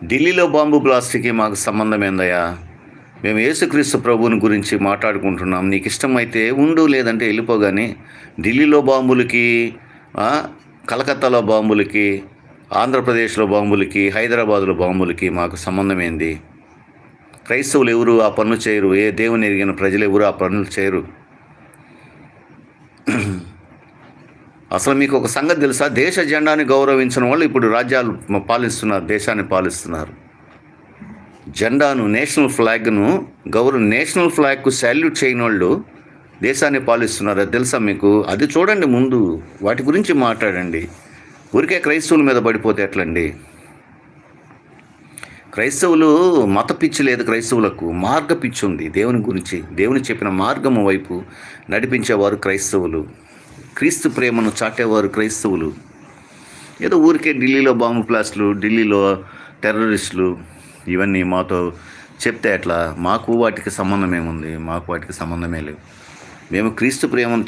ఢిల్లీలో బాంబు బ్లాస్ట్‌కి మాకు సంబంధం ఏందయ్యా? మేము యేసుక్రీస్తు ప్రభువుని గురించి మాట్లాడుకుంటున్నాం. నీకు ఇష్టమైతే ఉండు, లేదంటే వెళ్ళిపో గాని ఢిల్లీలో బాంబులకి, కలకత్తాలో బాంబులకి, ఆంధ్రప్రదేశ్‌లో బాంబులకి, హైదరాబాద్‌లో బాంబులకి మాకు సంబంధం ఏంది? క్రైస్తవులు ఎవరు ఆ పనులు చేయరు. ఏ దేవుని ఎరిగిన ప్రజలు ఎవరు ఆ పనులు చేయరు. అసలు మీకు ఒక సంగతి తెలుసా? దేశ జెండాని గౌరవించిన వాళ్ళు ఇప్పుడు రాజ్యాలు పాలిస్తున్నారు, దేశాన్ని పాలిస్తున్నారు. జెండాను, నేషనల్ ఫ్లాగ్కు సాల్యూట్ చేయని వాళ్ళు దేశాన్ని పాలిస్తున్నారు. అది తెలుసా మీకు? అది చూడండి ముందు, వాటి గురించి మాట్లాడండి. ఊరికే క్రైస్తవుల మీద పడిపోతే ఎట్లండి? క్రైస్తవులు మత పిచ్చి లేదు, క్రైస్తవులకు మార్గ పిచ్చి ఉంది. దేవుని గురించి, దేవుని చెప్పిన మార్గము వైపు నడిపించేవారు క్రైస్తవులు. క్రీస్తు ప్రేమను చాటేవారు క్రైస్తవులు. ఏదో ఊరికే ఢిల్లీలో బాంబు బ్లాస్టులు, ఢిల్లీలో టెర్రరిస్టులు ఇవన్నీ మాతో చెప్తే ఎట్లా? మాకు వాటికి సంబంధం ఏముంది? మాకు వాటికి సంబంధమే లేదు. మేము క్రీస్తు ప్రేమను